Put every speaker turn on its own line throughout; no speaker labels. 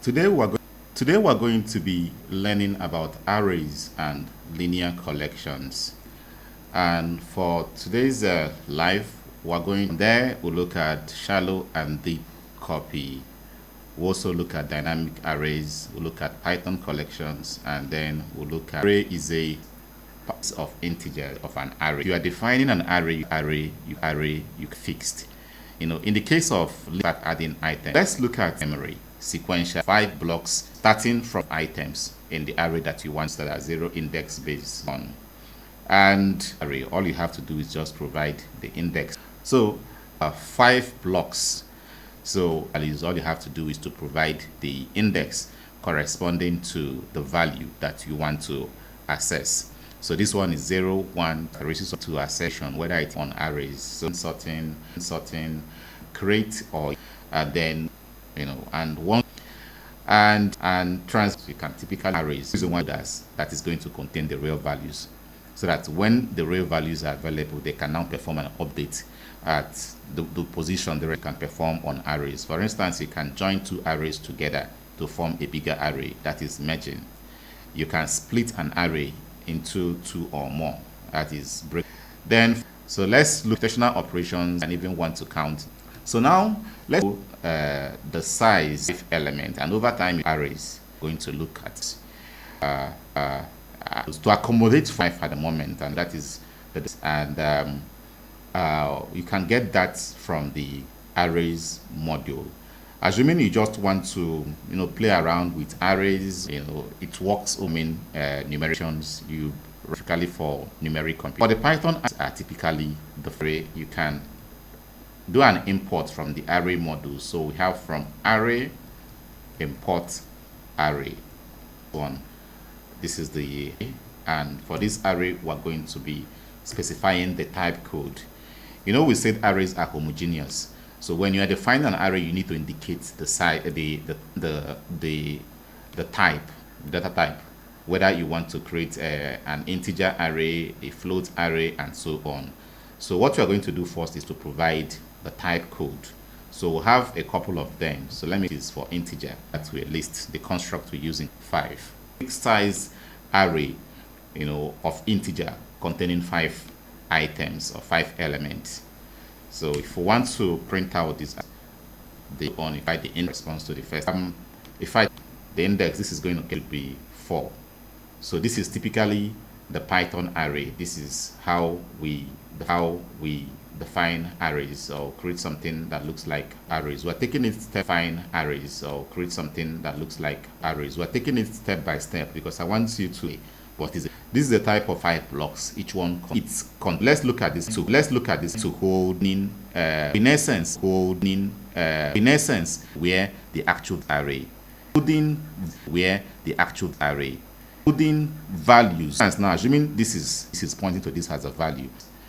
Today we're going to be learning about arrays and linear collections. And for today's live, we'll look at shallow and deep copy. We'll also look at dynamic arrays, we'll look at Python collections, and then we'll look at array is a part of integer of an array. If you are defining an array you fixed. In the case of adding items, let's look at memory sequential 5 blocks starting from items in the array that you want that are 0 index based on. And array, all you have to do is just provide the index. So 5 blocks. So all you have to do is to provide the index corresponding to the value that you want to access. So this one is 0, 1, races to accession, whether it's on arrays, so sorting, create, or then and one and you can typically arrays is one that is going to contain the real values, so that when the real values are available, they can now perform an update at the position they can perform on arrays. For instance, you can join 2 arrays together to form a bigger array, that is merging. You can split an array into 2 or more, that is break. Then so let's look at rotational operations and even want to count. So now let's do the size of element, and over time arrays going to look at to accommodate 5 at the moment, and that is you can get that from the arrays module. Assuming you just want to play around with arrays, it works numerations you typically for numeric computing. For the Python are typically the array, you can do an import from the array module. So we have from array import array one. This is the, and for this array we're going to be specifying the type code. We said arrays are homogeneous. So when you are defining an array, you need to indicate the size, the type, data type, whether you want to create an integer array, a float array, and so on. So what we are going to do first is to provide the type code. So we'll have a couple of them. So let me use for integer that we list the construct we're using 5. Fixed size array, of integer containing 5 items or 5 elements. So if we want to print out this, if I the index response to the first, if I the index, this is going to be 4. So this is typically the Python array. This is how we define arrays or create something that looks like arrays. We're taking it step by define arrays or create something that looks like arrays. We're taking it step by step because I want you to what is it. This is the type of 5 blocks. Each one let's look at this to holding in essence where the actual array holding where the actual array holding values. And now assuming this is pointing to this as a value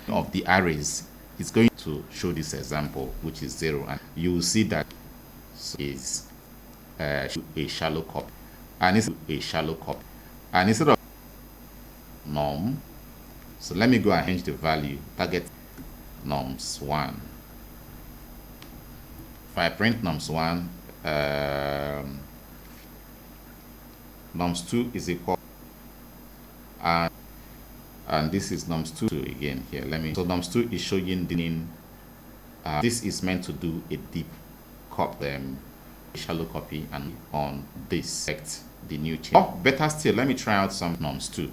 of the arrays, it's going to show this example, which is 0, and you will see that is a shallow copy, and it's a shallow copy, and instead of norm, so let me go and change the value target norms 1. If I print norms 1, norms 2 is equal, and this is norms 2 again here. So norms 2 is showing the this is meant to do a deep copy, a shallow copy, and on this select the new change. Oh, better still, let me try out some norms 2.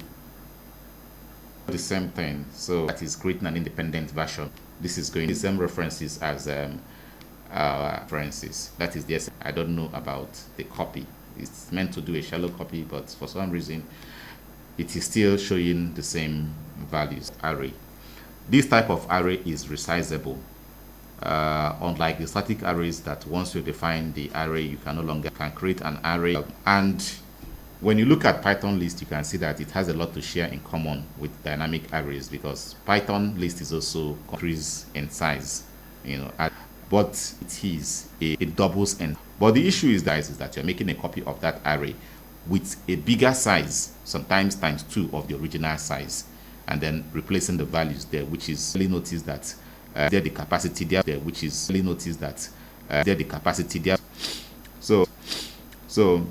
The same thing, so that is creating an independent version. This is going the same references as references. That is DSA. I don't know about the copy. It's meant to do a shallow copy, but for some reason it is still showing the same values. Array. This type of array is resizable, unlike the static arrays that once you define the array, you can no longer create an array. And when you look at Python list, you can see that it has a lot to share in common with dynamic arrays, because Python list is also increased in size, but it doubles in. But the issue is that you're making a copy of that array with a bigger size, sometimes times 2 of the original size, and then replacing the values there, which is really notice that there the capacity there, which is really notice that there the capacity there. So So,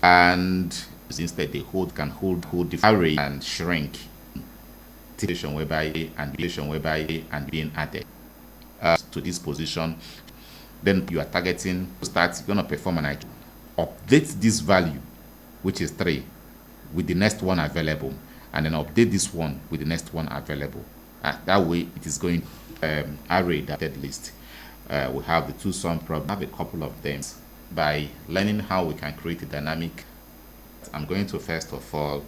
and instead the hold the array and shrink whereby and being added to this position. Then you are targeting to start, you're going to perform an update this value, which is 3, with the next one available, and then update this one with the next one available. That way it is going array that list. We have the two sum problem. I have a couple of them. By learning how we can create a dynamic, I'm going to first of all,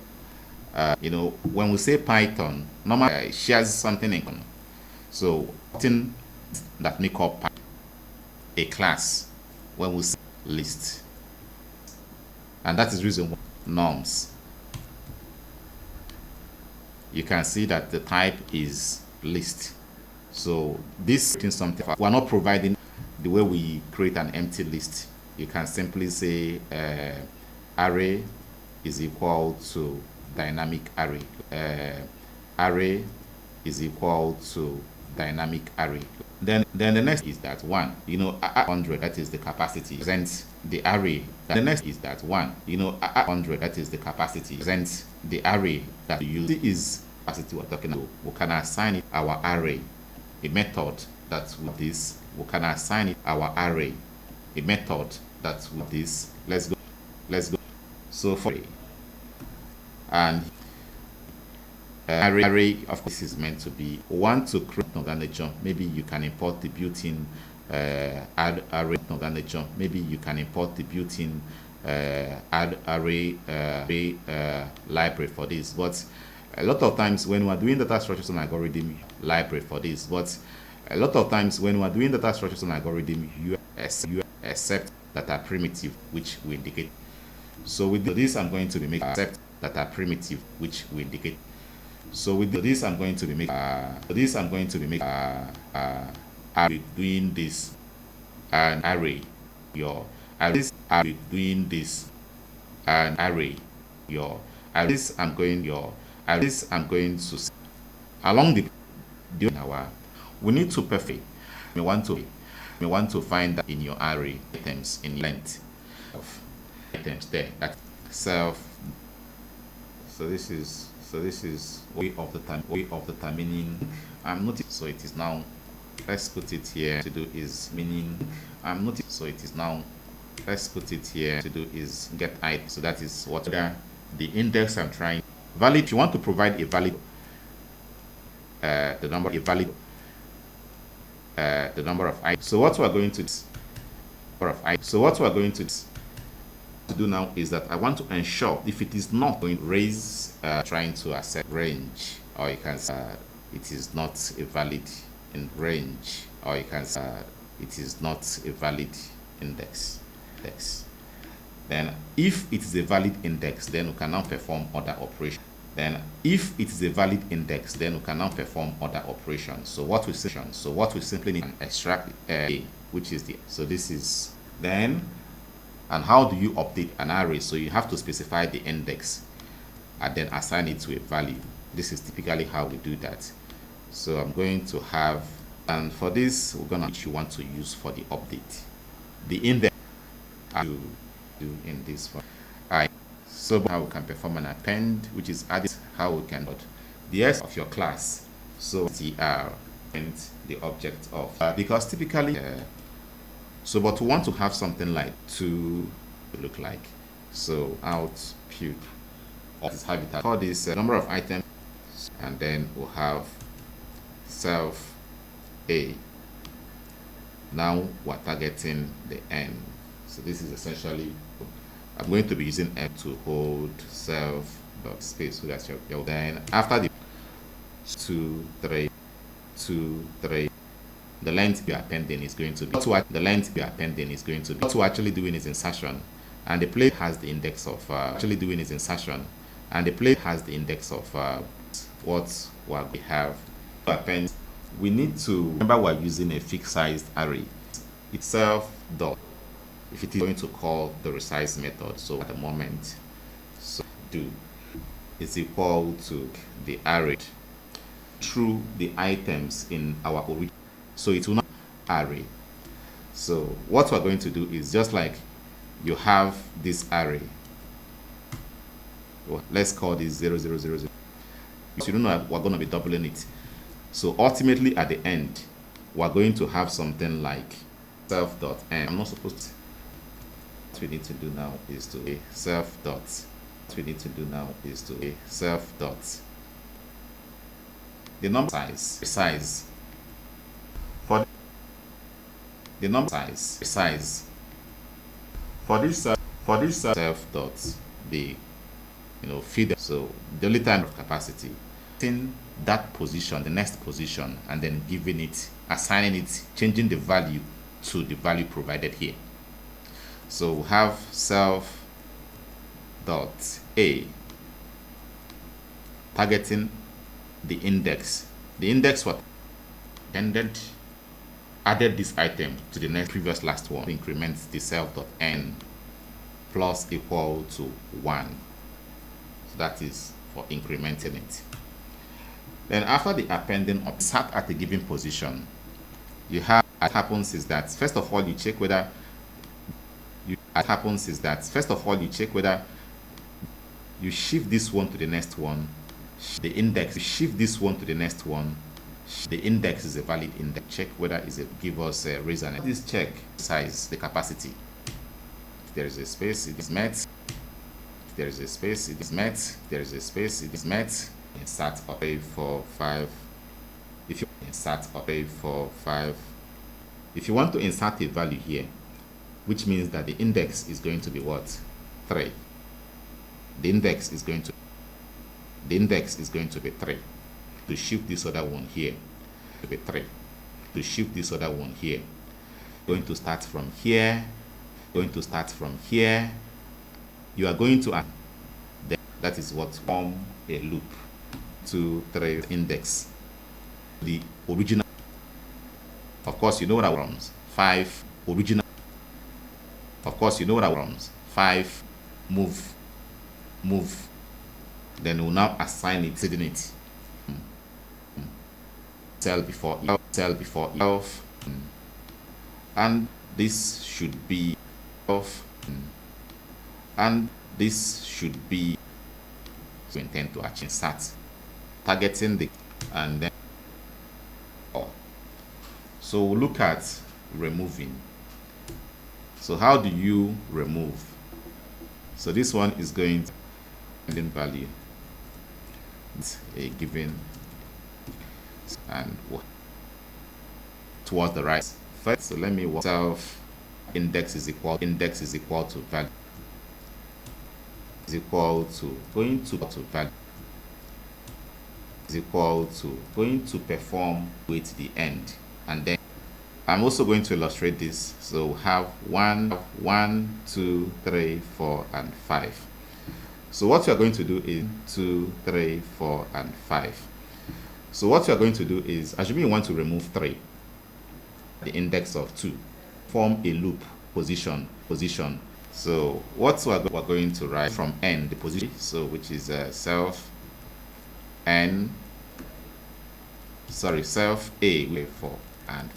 when we say Python, normally it shares something in common. So something that make up a class when we say list, and that is reason why norms. You can see that the type is list. So this is something we're not providing the way we create an empty list. You can simply say array is equal to dynamic array. Array is equal to dynamic array. Then the next is that 100, that is the capacity, presents the array. The next is that 100, that is the capacity, presents the array that you use. This is capacity we're talking about. We can assign it our array, a method that with this, we can assign it our array, a method that with this. Let's go. So for and array, of course, is meant to be want to create nature. Maybe you can import the built-in add array nature. Maybe you can import the built-in add array library for this. But a lot of times when we are doing data structures and algorithm library for this, but a lot of times when we are doing data structures and algorithm, you accept data primitive, which we indicate. So with this, I'm going to be making accept data primitive, which we indicate. So with this, I'm going to be making doing this an array your this I'll be doing this an array your this I'm going to along the our we need to perfect. We want to find that in your array items in length of items there that self. So this is way of the time meaning I'm not. So it is now. Let's put it here to do is meaning I'm not. So it is now. Let's put it here to do is get item. So that is what the index I'm trying. Valid. If you want to provide a valid the number of items. So what we're going to do now is that I want to ensure if it is not going to raise trying to accept range, or you can say it is not a valid in range, or you can say it is not a valid index. Then if it is a valid index, then we can now perform other operations. Then if it is a valid index, then we can now perform other operations. So what we simply need to extract a, which is the, so this is then. And how do you update an array? So you have to specify the index and then assign it to a value. This is typically how we do that. So I'm going to have, and for this we're gonna which you want to use for the update. The index to do in this one. Alright. So how we can perform an append, which is added, how we can put the S of your class. So tr and the object of because typically so but we want to have something like to look like. So output of this habitat for this number of items, and then we'll have self a. Now we're targeting the end. So this is essentially I'm going to be using f to hold self dot space so that's your then after the 2 3 the length you are appending is going to be what we're actually doing is insertion, and the plate has the index of what we have to append. We need to remember we're using a fixed sized array itself dot if it is going to call the resize method. So at the moment, so do is equal to the array through the items in our original. So it will not array. So what we're going to do is just like you have this array. Well, let's call this 0, 0, 0, 0. You don't know we're going to be doubling it. So ultimately at the end, we're going to have something like self.n. I'm not supposed to. What we need to do now is to a self dot. What we need to do now is to a self dot. The number size for the number size for this self dot the feeder. So the only time of capacity in that position, the next position, and then giving it, assigning it, changing the value to the value provided here. So we have self dot a targeting the index. The index what added this item to the next previous last one, increments the self dot n plus equal to 1. So that is for incrementing it. Then after the appending of sat at a given position, you have what happens is that first of all you check whether you shift this one to the next one, the index, shift this one to the next one, the index is a valid index, check whether is it give us a reason. This check size the capacity. If there is a space, it is met. If there is a space, it is met. If there is a space, it is met. Insert up 4 5. If you insert up 4 5, if you want to insert a value here, which means that the index is going to be what? 3. The index is going to be 3. To shift this other one here to be 3. To shift this other one here. Going to start from here. Going to start from here. You are going to add that is what form a loop. 2 3 index. The original. Of course, you know what I want. 5 original. Of course, you know what I want. 5 move. Then we'll now assign it, setting it. Cell before elf, and this should be of, and this should be. So intend to actually start targeting the and then all. So we'll look at removing. So how do you remove? So this one is going to value. It's a given and towards the right. First, so let me work self index is equal to value is equal to going to value is equal to going to perform with the end, and then I'm also going to illustrate this. So we have 1 2 3 4 and 5. So what you are going to do is 2 3 4 and 5. So what you are going to do is, assuming you want to remove 3, the index of 2, form a loop position. So what we're going to write from n, the position, so which is self a with 4, and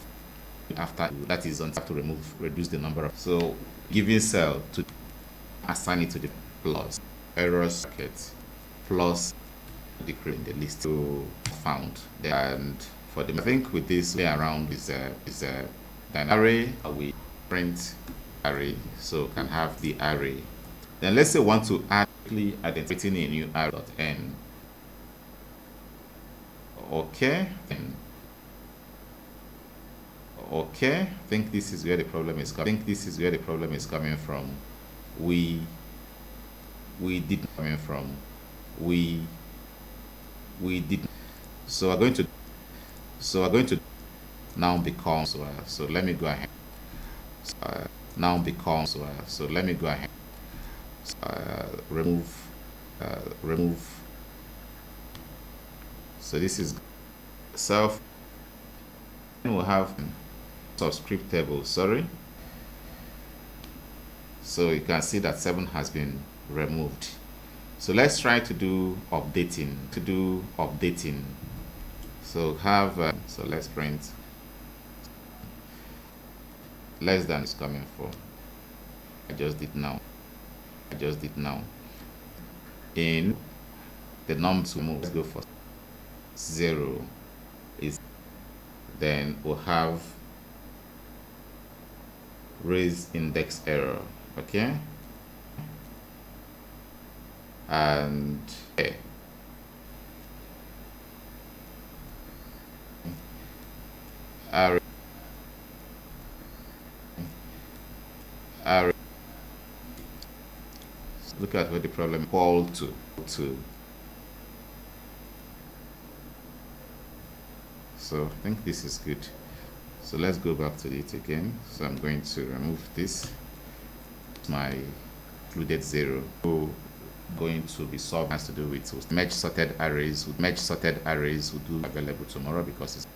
after that is on to reduce the number of, so giving cell to assign it to the plus error socket plus decrease in the list to found. And for the, I think with this way around is a array. We print array, so can have the array. Then let's say we want to actually identify a new array.n. Okay, then okay, I think this is where the problem is coming from. We did so we're going to now become so let me go ahead remove so this is self, and we'll have subscript table, sorry. So you can see that 7 has been removed. So let's try to do updating. So have so let's print less than is coming for just did now. In the number to move, let's go for 0 is, then we'll have raised index error, okay, and array look at what the problem equal to. So I think this is good. So let's go back to it again. So I'm going to remove this, my included 0. So going to be solved has to do with merge sorted arrays. Merge sorted arrays will do available tomorrow because it's